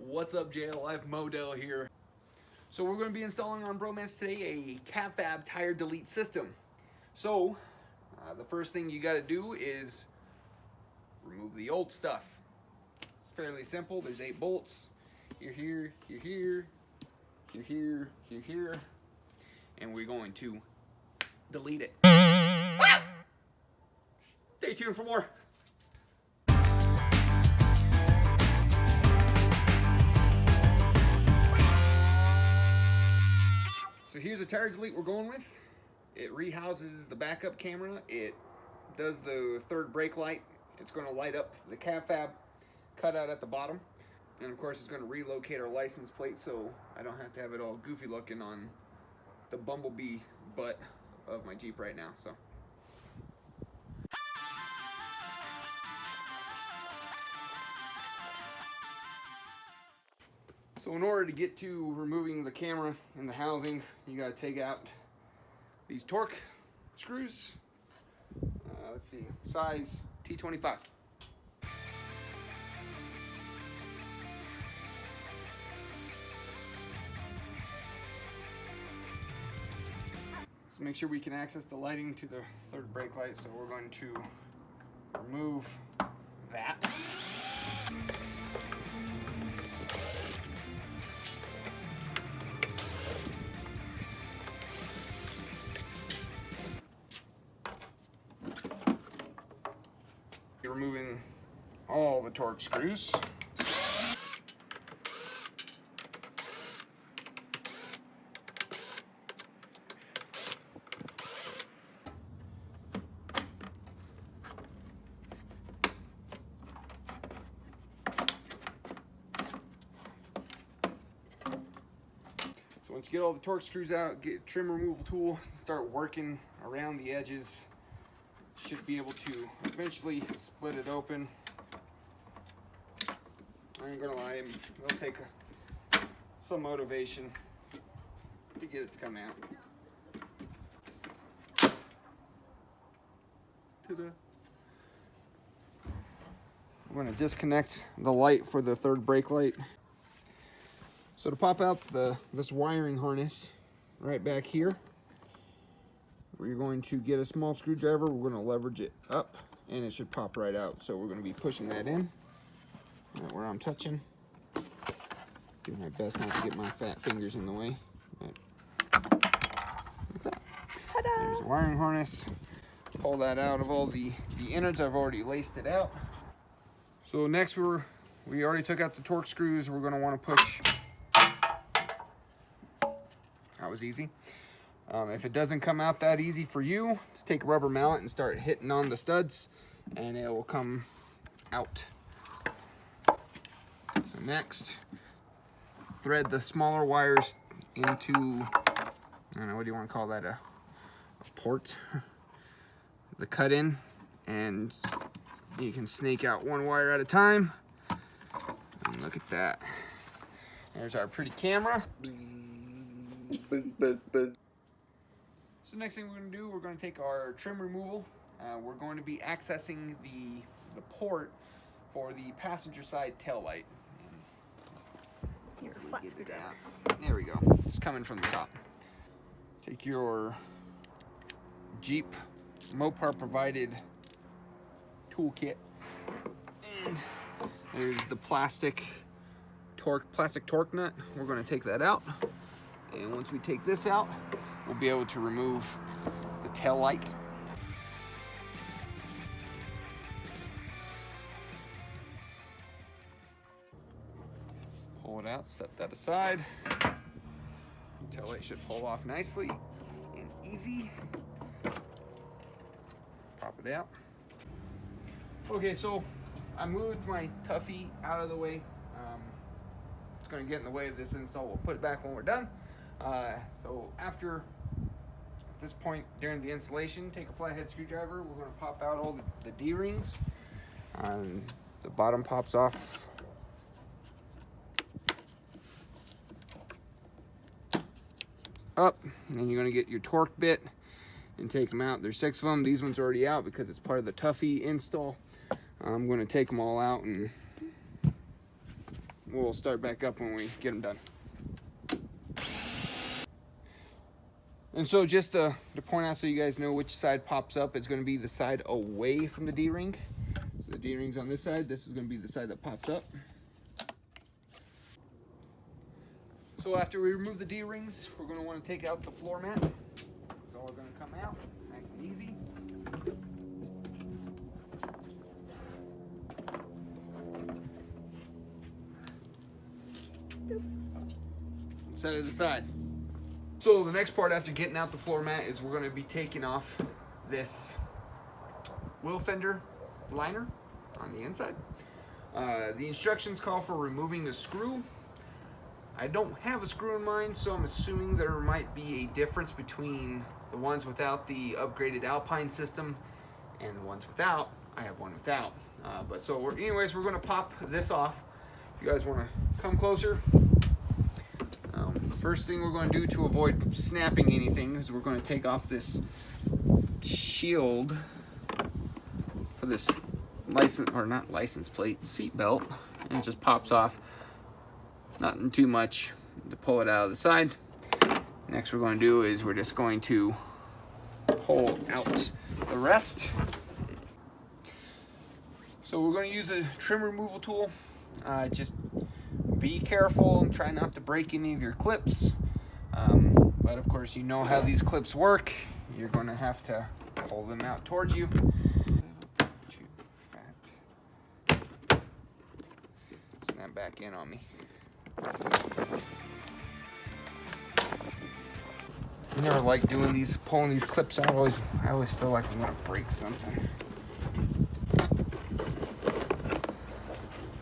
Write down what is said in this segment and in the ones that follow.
What's up, JL? Model here. So we're going to be installing on Bromance today a CAVFAB tire delete system. So the first thing you got to do is remove the old stuff. It's fairly simple. There's 8 bolts. You're here, you're here, you're here, you're here, and we're going to delete it. Stay tuned for more. So here's a tire delete we're going with. It rehouses the backup camera. It does the third brake light. It's going to light up the CAVFAB cutout at the bottom. And of course it's going to relocate our license plate so I don't have to have it all goofy looking on the bumblebee butt of my Jeep right now. So in order to get to removing the camera and the housing, you got to take out these torque screws. Let's see, size T25. So make sure we can access the lighting to the third brake light. So we're going to remove that. You're removing all the torque screws. So once you get all the torque screws out, get a trim removal tool, start working around the edges. Should be able to eventually split it open. I ain't gonna lie, it'll take some motivation to get it to come out. Ta-da. I'm gonna disconnect the light for the third brake light. So to pop out this wiring harness right back here, we're going to get a small screwdriver. We're going to leverage it up and it should pop right out. So we're going to be pushing that in right where I'm touching. Do my best not to get my fat fingers in the way. Like that. There's the wiring harness. Pull that out of all the innards. I've already laced it out. So next we already took out the torque screws. We're going to want to push. That was easy. If it doesn't come out that easy for you, just take a rubber mallet and start hitting on the studs and it will come out. So next, thread the smaller wires into, I don't know, what do you want to call that, a port? The cut in, and you can snake out one wire at a time. And look at that. There's our pretty camera. So next thing we're going to do, we're going to take our trim removal. We're going to be accessing the port for the passenger side tail light. There we go. It's coming from the top. Take your Jeep Mopar provided toolkit, and there's the plastic torque nut. We're going to take that out, and once we take this out, we'll be able to remove the tail light. Pull it out, set that aside. The tail light should pull off nicely and easy. Pop it out. Okay, so I moved my Tuffy out of the way. It's going to get in the way of this install. We'll put it back when we're done. So after this point during the installation, take a flathead screwdriver. We're going to pop out all the D-rings. The bottom pops off. Up, and then you're going to get your torque bit and take them out. There's 6 of them. These ones are already out because it's part of the Tuffy install. I'm going to take them all out and we'll start back up when we get them done. And so just to point out so you guys know which side pops up, it's going to be the side away from the D-ring. So the D-ring's on this side. This is going to be the side that pops up. So after we remove the D-rings, we're going to want to take out the floor mat. It's all going to come out nice and easy. Set it aside. So the next part after getting out the floor mat is we're going to be taking off this wheel fender liner on the inside. The instructions call for removing the screw. I don't have a screw in mind, so I'm assuming there might be a difference between the ones without the upgraded Alpine system and the ones without. I have one without. Anyways, we're going to pop this off. If you guys want to come closer. First thing we're going to do to avoid snapping anything is we're going to take off this shield for this license plate, seat belt, and it just pops off. Nothing too much to pull it out of the side. Next we're going to do is we're just going to pull out the rest. So we're going to use a trim removal tool. Just be careful and try not to break any of your clips. But of course, you know how these clips work. You're going to have to pull them out towards you. Snap back in on me. I never like pulling these clips out. I always feel like I'm going to break something.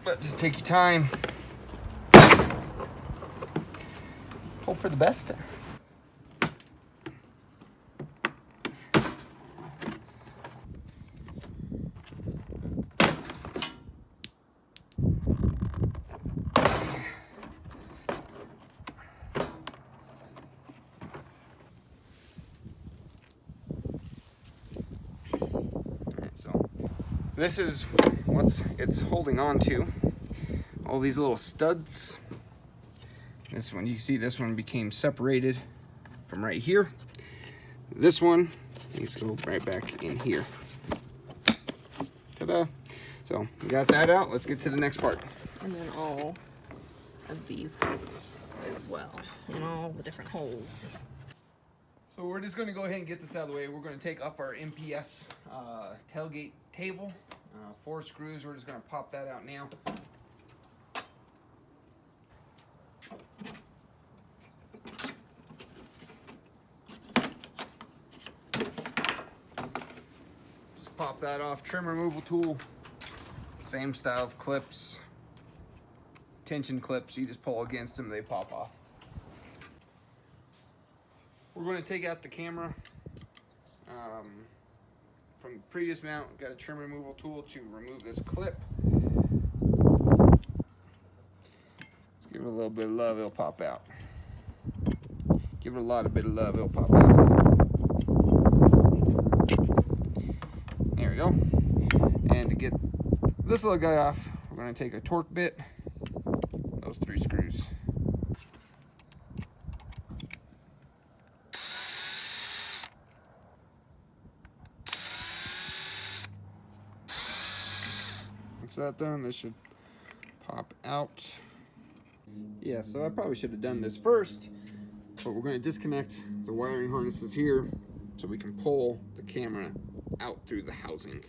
But just take your time. Hope for the best. So this is what it's holding on to. All these little studs. This one, you see this one became separated from right here. This one needs to go right back in here. Ta-da. So we got that out. Let's get to the next part. And then all of these clips as well, and all the different holes. So we're just going to go ahead and get this out of the way. We're going to take off our MPS tailgate table. 4 screws. We're just going to pop that out now. Just pop that off. Trim removal tool. Same style of clips. Tension clips. You just pull against them, they pop off. We're going to take out the camera from the previous mount. Got a trim removal tool to remove this clip. Let's give it a little bit of love, it'll pop out. Give it a lot of bit of love, it'll pop out. There we go. And to get this little guy off, we're going to take a torque bit, those 3 screws. Once that's done, this should pop out. Yeah, so I probably should have done this first, but we're going to disconnect the wiring harnesses here so we can pull the camera out through the housing.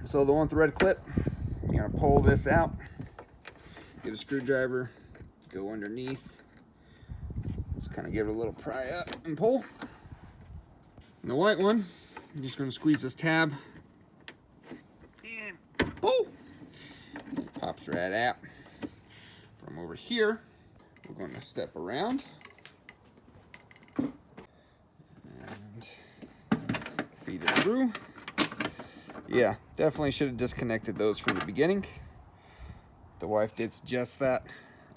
So the one with the red clip, you're going to pull this out, get a screwdriver, go underneath, just kind of give it a little pry up and pull. And the white one, I'm just going to squeeze this tab and pull. It pops right out. From over here, we're going to step around and feed it through. Yeah, definitely should have disconnected those from the beginning. The wife did suggest that.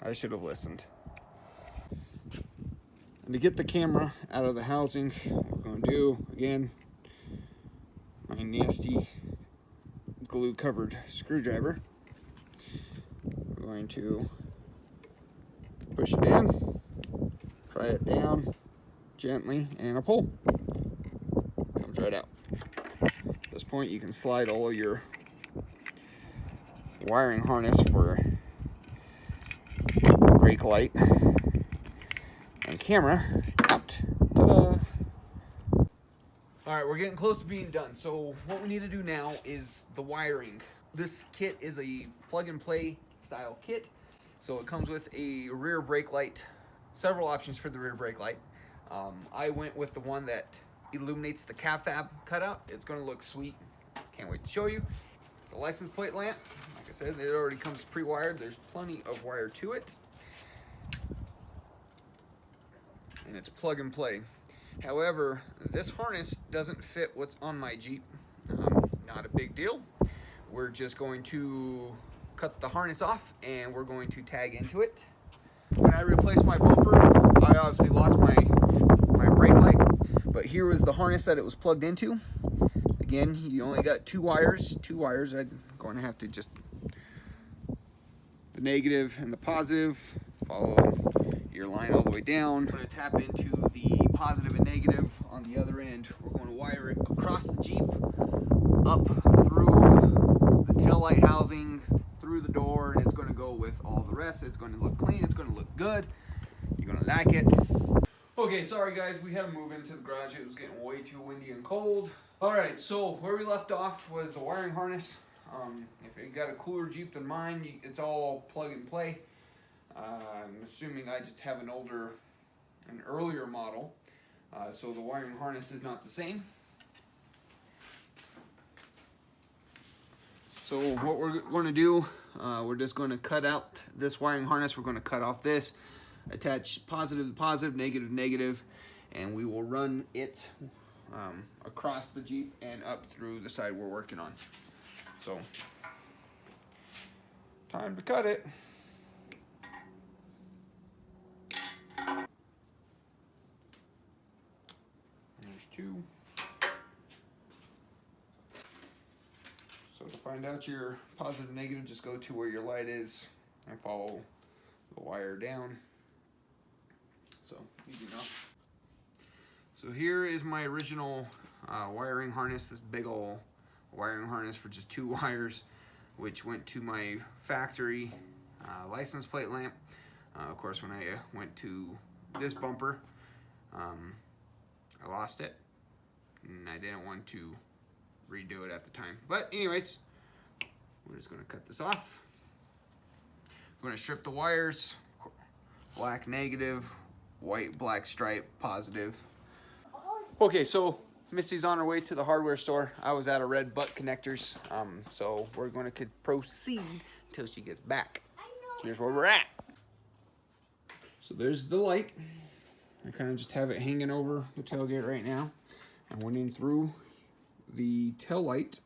I should have listened. And to get the camera out of the housing, what we're going to do, again, my nasty glue-covered screwdriver. going to push it in, pry it down gently, and a pull. Comes right out. At this point, you can slide all of your wiring harness for the brake light and camera out. Ta-da! All right, we're getting close to being done. So what we need to do now is the wiring. This kit is a plug-and-play style kit. So it comes with a rear brake light, several options for the rear brake light. I went with the one that illuminates the CAVFAB cutout. It's gonna look sweet. Can't wait to show you. The license plate lamp, like I said, it already comes pre-wired. There's plenty of wire to it. And it's plug and play. However, this harness doesn't fit what's on my Jeep. Not a big deal. We're just going to cut the harness off and we're going to tag into it. When I replaced my bumper, I obviously lost my brake light, but here was the harness that it was plugged into. Again, you only got two wires. I'm going to have to just the negative and the positive, follow your line all the way down. I'm going to tap into the positive and negative on the other end. We're going to wire it across the Jeep, up through the taillight housing, through the door, and it's going to go with all the rest. It's going to look clean. It's going to look good. You're going to like it. Okay, sorry guys, we had to move into the garage. It was getting way too windy and cold. Alright, so where we left off was the wiring harness. If you got a cooler Jeep than mine, it's all plug and play. I'm assuming I just have an earlier model, so the wiring harness is not the same. So what we're going to do, we're just going to cut out this wiring harness. We're going to cut off this, attach positive to positive, negative to negative, and we will run it across the Jeep and up through the side we're working on. So, time to cut it. There's two. So to find out your positive and negative, just go to where your light is and follow the wire down. So, easy enough. So here is my original wiring harness, this big old wiring harness for just two wires, which went to my factory license plate lamp. Of course, when I went to this bumper, I lost it, and I didn't want to redo it at the time. But anyways, we're just going to cut this off. I'm going to strip the wires, black negative, white black stripe positive. Okay, so Misty's on her way to the hardware store. I was out of red butt connectors, so we're going to proceed until she gets back. Here's where we're at. So there's the light. I kind of just have it hanging over the tailgate right now. I went in through the tail light,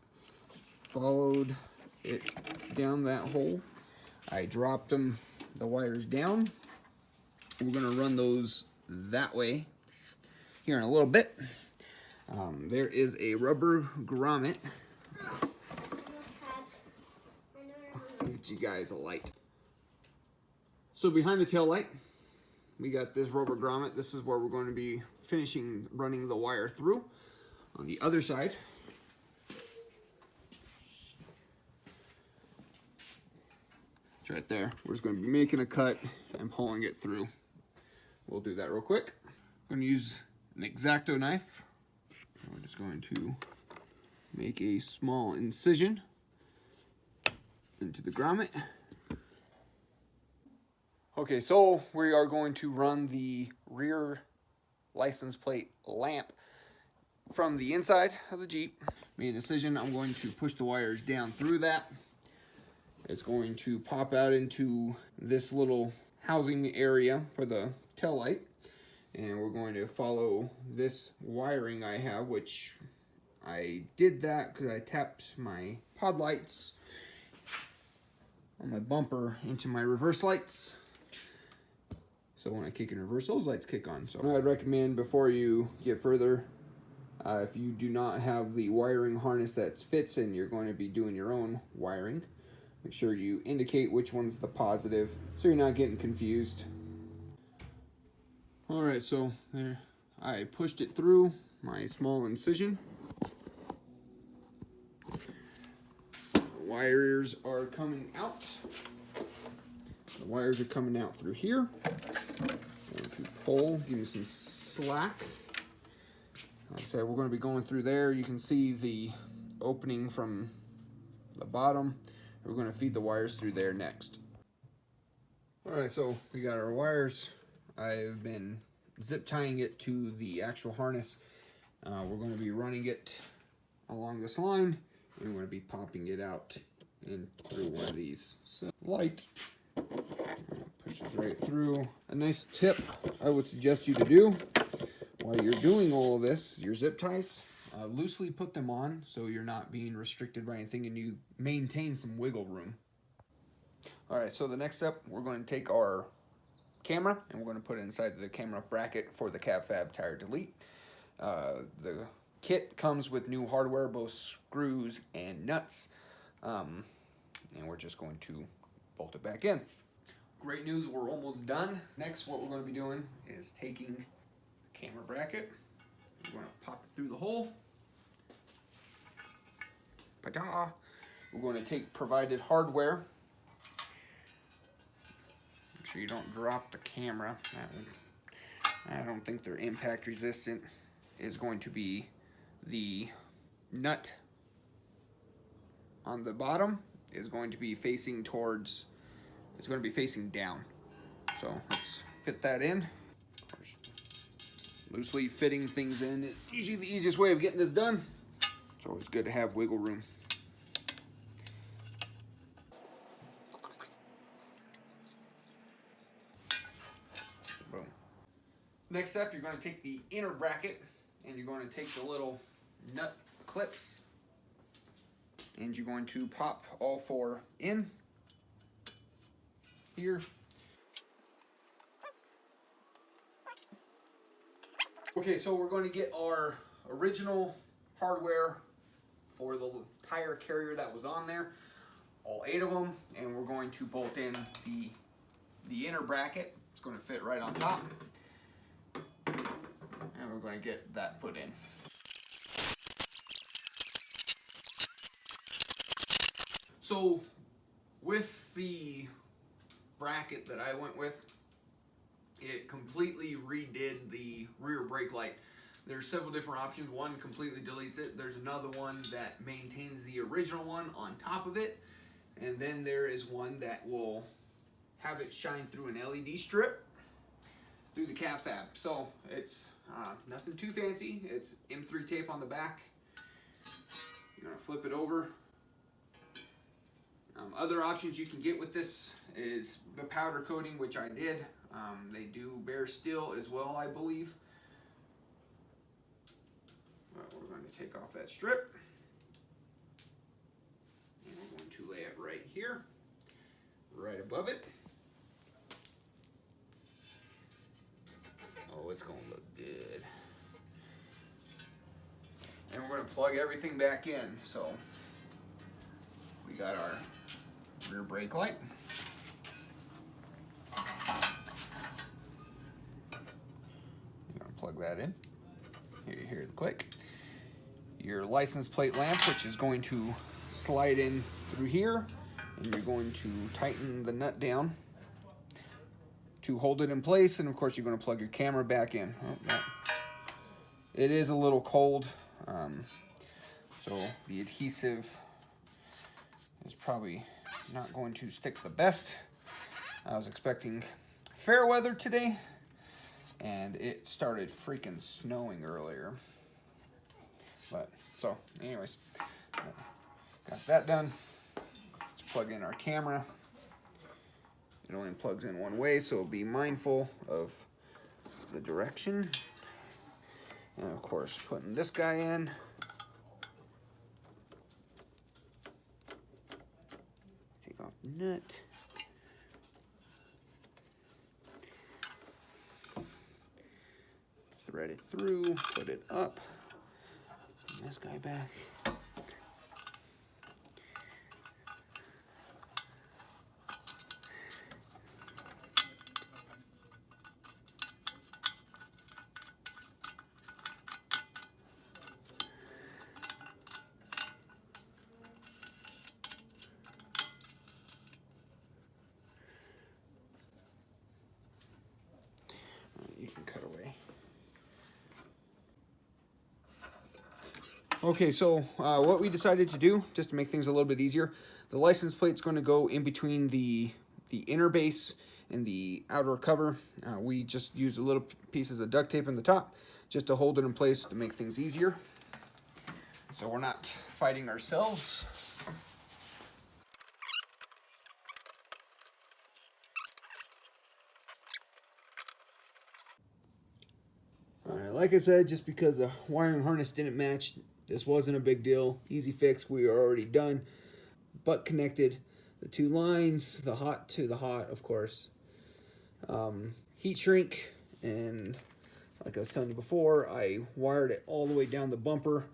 followed it down that hole. I dropped the wires down. We're going to run those that way here in a little bit. There is a rubber grommet. Get you guys a light. So behind the tail light, we got this rubber grommet. This is where we're going to be finishing running the wire through. On the other side, it's right there. We're just going to be making a cut and pulling it through. We'll do that real quick. I'm going to use an X-Acto knife. We're just going to make a small incision into the grommet. Okay, so we are going to run the rear license plate lamp from the inside of the Jeep. Made an incision. I'm going to push the wires down through that. It's going to pop out into this little housing area for the tail light. And we're going to follow this wiring I have, which I did that because I tapped my pod lights on my bumper into my reverse lights. So when I kick in reverse, those lights kick on. So I'd recommend before you get further, if you do not have the wiring harness that fits and you're going to be doing your own wiring, Make sure you indicate which one's the positive so you're not getting confused. Alright, so there, I pushed it through my small incision. The wires are coming out. The wires are coming out through here. I'm going to pull, give me some slack. Like I said, we're going to be going through there. You can see the opening from the bottom. We're going to feed the wires through there next. Alright, so we got our wires. I've been zip tying it to the actual harness. We're going to be running it along this line, and we're going to be popping it out in through one of these. So light pushes right through. A nice tip I would suggest you to do while you're doing all of this, your zip ties, loosely put them on so you're not being restricted by anything and you maintain some wiggle room. Alright, so the next step, we're going to take our camera and we're going to put it inside the camera bracket for the CAVFAB tire delete. The kit comes with new hardware, both screws and nuts, and we're just going to bolt it back in. Great news, we're almost done. Next, what we're going to be doing is taking the camera bracket, we're going to pop it through the hole. Ta-da! We're going to take provided hardware. Make sure you don't drop the camera. I don't think they're impact resistant. Is going to be the nut on the bottom is going to be facing towards, it's going to be facing down. So let's fit that in. Loosely fitting things in is usually the easiest way of getting this done. It's always good to have wiggle room. Boom. Next step, you're going to take the inner bracket and you're going to take the little nut clips and you're going to pop all four in here. Okay, so we're going to get our original hardware for the tire carrier that was on there, all 8 of them, and we're going to bolt in the inner bracket. It's going to fit right on top, and we're going to get that put in. So with the bracket that I went with, it completely redid the rear brake light. There's several different options. One completely deletes it. There's another one that maintains the original one on top of it. And then there is one that will have it shine through an LED strip through the CAVFAB. So it's nothing too fancy. It's M3 tape on the back. You're gonna flip it over. Other options you can get with this is the powder coating, which I did. They do bare steel as well, I believe. But we're going to take off that strip. And we're going to lay it right here, right above it. Oh, it's going to look good. And we're going to plug everything back in. So we got our rear brake light. You're going to plug that in. Here you hear the click. Your license plate lamp, which is going to slide in through here, and you're going to tighten the nut down to hold it in place, and of course you're going to plug your camera back in. Oh, it is a little cold, so the adhesive is probably not going to stick the best. I was expecting fair weather today, and it started freaking snowing earlier. But so anyways, got that done. Let's plug in our camera. It only plugs in one way, so be mindful of the direction. And of course, putting this guy in. Take off the nut. Thread it through, put it up. Bring this guy back. Okay, so what we decided to do, just to make things a little bit easier, the license plate's going to go in between the inner base and the outer cover. We just used a little pieces of duct tape in the top just to hold it in place to make things easier. So we're not fighting ourselves. Alright, like I said, just because the wiring harness didn't match, this wasn't a big deal. Easy fix, we are already done. But connected the two lines, the hot to the hot, of course. Heat shrink, and like I was telling you before, I wired it all the way down the bumper,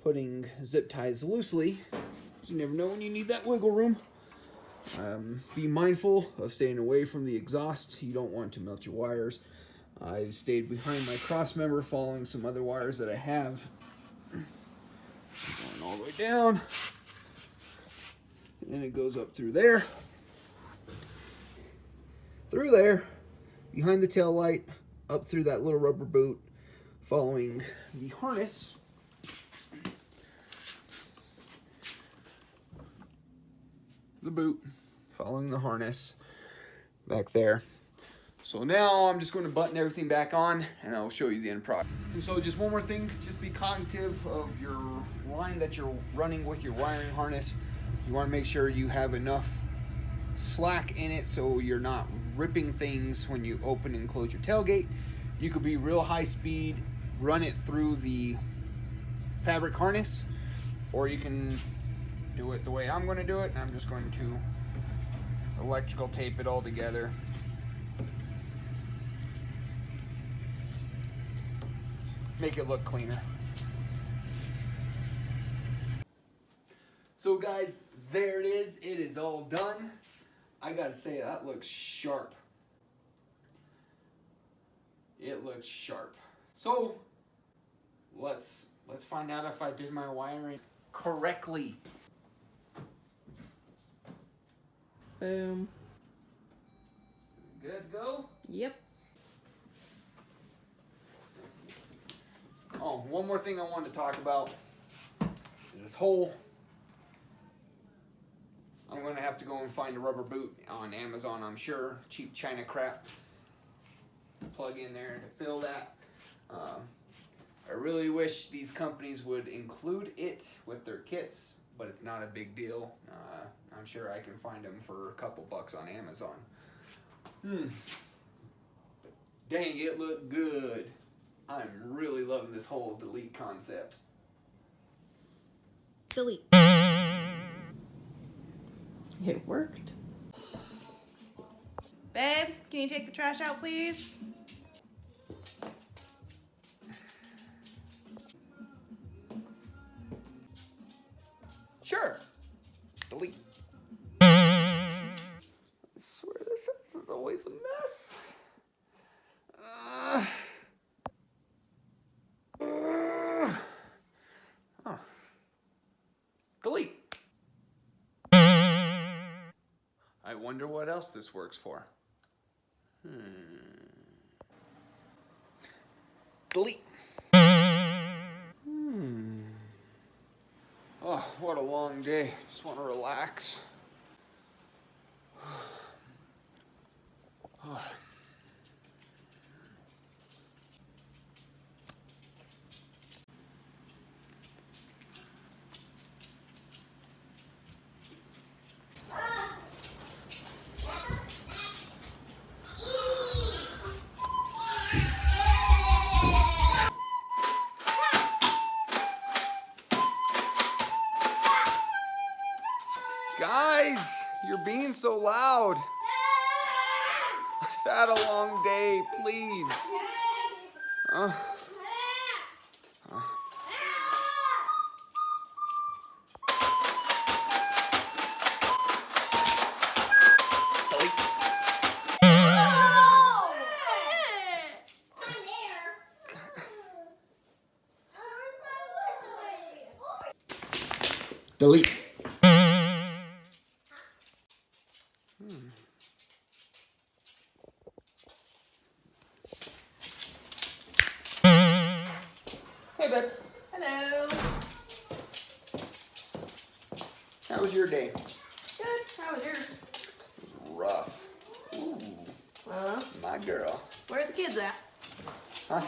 putting zip ties loosely. You never know when you need that wiggle room. Be mindful of staying away from the exhaust. You don't want to melt your wires. I stayed behind my cross member following some other wires that I have. Going all the way down. And then it goes up through there. Through there. Behind the tail light. Up through that little rubber boot. Following the harness. The boot. Following the harness. Back there. So now I'm just going to button everything back on and I'll show you the end product. And so just one more thing, just be cognitive of your line that you're running with your wiring harness. You want to make sure you have enough slack in it so you're not ripping things when you open and close your tailgate. You could be real high speed, run it through the fabric harness, or you can do it the way I'm going to do it. I'm just going to electrical tape it all together. Make it look cleaner. So guys, there it is. It is all done. I gotta say, that looks sharp. It looks sharp. So let's find out if I did my wiring correctly. Boom. Good to go? Yep. Oh, one more thing I wanted to talk about is this hole. I'm going to have to go and find a rubber boot on Amazon, I'm sure. Cheap China crap. Plug in there to fill that. I really wish these companies would include it with their kits, but it's not a big deal. I'm sure I can find them for a couple bucks on Amazon. But dang, it looked good. I'm really loving this whole delete concept. Delete. It worked. Babe, can you take the trash out, please? Sure. Delete. I swear this is always a mess. Delete. I wonder what else this works for. Delete. Oh, what a long day. Just want to relax. Guys, you're being so loud. I've had a long day, please. Delete. Hey, babe. Hello. How was your day? Good. How was yours? Rough. Ooh, my girl. Where are the kids at? Huh?